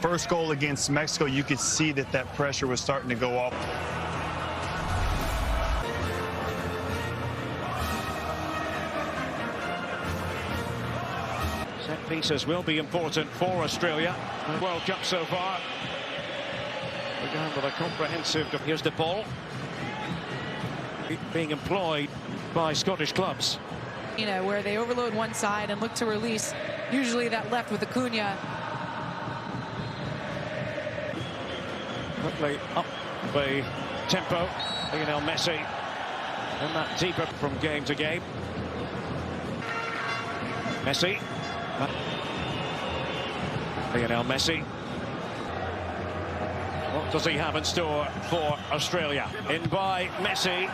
first goal against Mexico, you could see that pressure was starting to go up. Set pieces will be important for Australia. The World Cup so far. Began with a comprehensive. Here's the ball. Being employed by Scottish clubs. You know, where they overload one side and look to release, usually that left with Acuna. Quickly up the tempo. Lionel Messi. And that deeper from game to game. Messi. Lionel Messi. What does he have in store for Australia? In by Messi.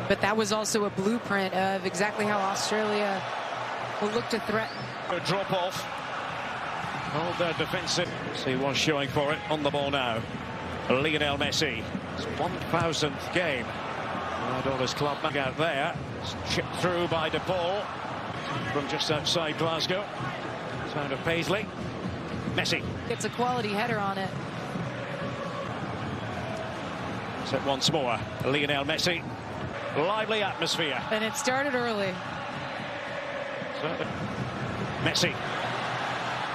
But that was also a blueprint of exactly how Australia will look to threaten. A drop off. Hold their defensive. He was showing for it on the ball now. Lionel Messi. His 1,000th game. Right, all his club back out there. It's chipped through by De Paul from just outside Glasgow. Sound of Paisley. Messi. It's a quality header on it. Set once more. Lionel Messi. Lively atmosphere. And it started early. Messi.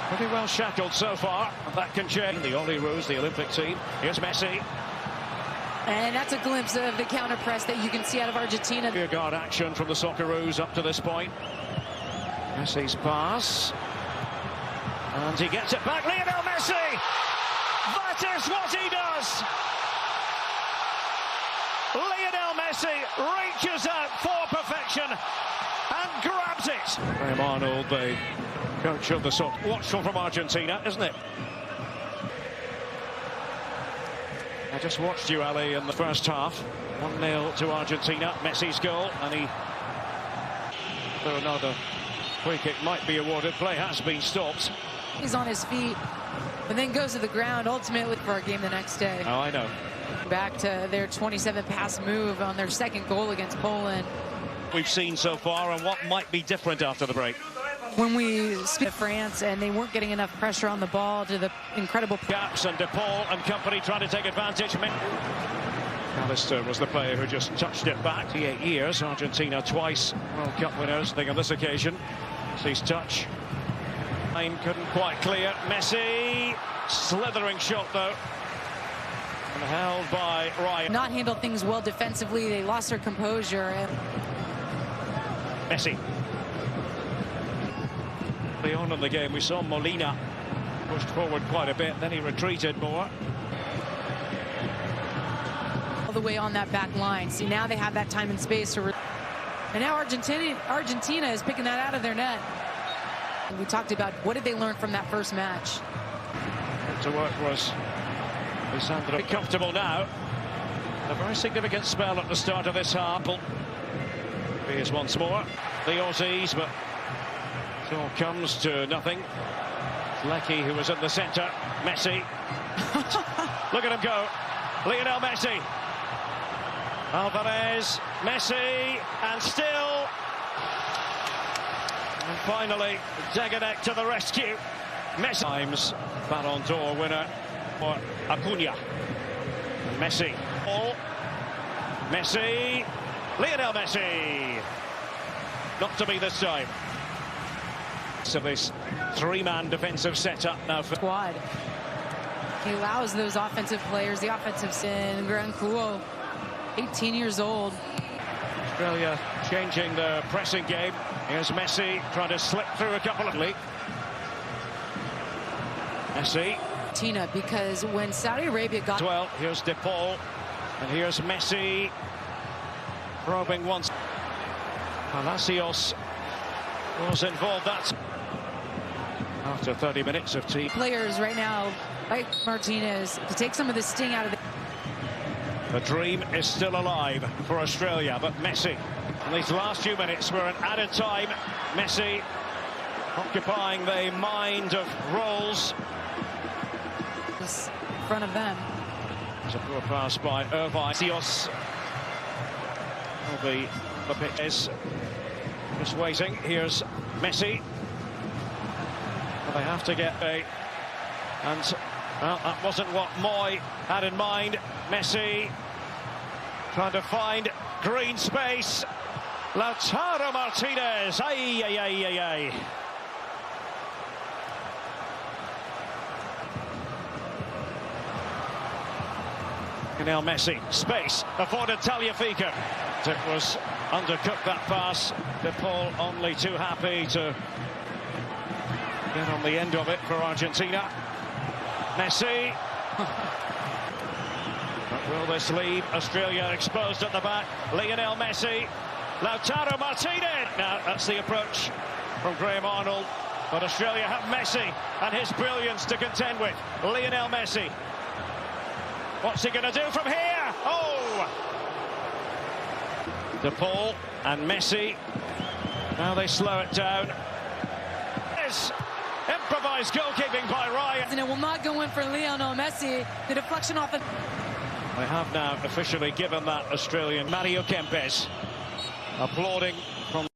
Pretty well shackled so far. That can change. The Ollie Rose, the Olympic team. Here's Messi. And that's a glimpse of the counter press that you can see out of Argentina. Rear guard action from the Socceroos up to this point. Messi's pass. And he gets it back. Lionel Messi! That is what he does! Lionel Messi reaches out for perfection and grabs it. Graham Arnold, the coach of the soccer. Watchful from Argentina, isn't it? I just watched you, Ali, in the first half. 1-0 to Argentina. Messi's goal, and he... So another free kick might be awarded. Play has been stopped. He's on his feet, and then goes to the ground, ultimately for our game the next day. Oh, I know. Back to their 27-pass move on their second goal against Poland. We've seen so far, and what might be different after the break. When we speak to France, and they weren't getting enough pressure on the ball to the incredible... Gaps, and De Paul and company trying to take advantage. Alistair was the player who just touched it back. 8 years, Argentina twice World Cup winners. I think on this occasion, sees touch. Line couldn't quite clear. Messi, slithering shot though. And held by Ryan. Not handled things well defensively. They lost their composure. Messi. Early on in the game, we saw Molina pushed forward quite a bit. Then he retreated more. All the way on that back line. See, now they have that time and space to... And now Argentina is picking that out of their net. And we talked about what did they learn from that first match. To work was Lisandro. Comfortable now. A very significant spell at the start of this half. Here's once more the Aussies, but it all comes to nothing. Lecky, who was in the centre. Messi. Look at him go. Lionel Messi. Alvarez. Messi. And still. And finally, Zagadek to the rescue. Messi. Times Ballon d'Or winner for Acuna. Messi. Ball. Messi. Lionel Messi. Not to be this time. So this three-man defensive setup now for squad. He allows those offensive players, the offensive sin. Granculo, 18 years old. Australia changing the pressing game. Here's Messi trying to slip through a couple of Messi. Tina, because when Saudi Arabia got... Well, here's De Paul. And here's Messi. Probing once. Palacios was involved. That's after 30 minutes of team. Players right now, like Martinez, to take some of the sting out of the... The dream is still alive for Australia, but Messi, in these last few minutes were an added time. Messi occupying the mind of roles. In front of them. There's a poor pass by Irvine. Sios. The pitch is just waiting. Here's Messi. Well, they have to get a... And well, that wasn't what Moy had in mind. Messi trying to find green space. Lautaro Martinez. Ay, ay, ay, ay, ay. Lionel Messi, space, afforded Tagliafico. It was undercooked, that pass. De Paul only too happy to get on the end of it for Argentina. Messi. But will this leave Australia exposed at the back? Lionel Messi. Lautaro Martinez. Now, that's the approach from Graham Arnold. But Australia have Messi and his brilliance to contend with. Lionel Messi. What's he going to do from here? Oh! De Paul and Messi. Now they slow it down. There's improvised goalkeeping by Ryan. And it will not go in for Lionel Messi. The deflection off the... They have now officially given that Australian Mario Kempes applauding from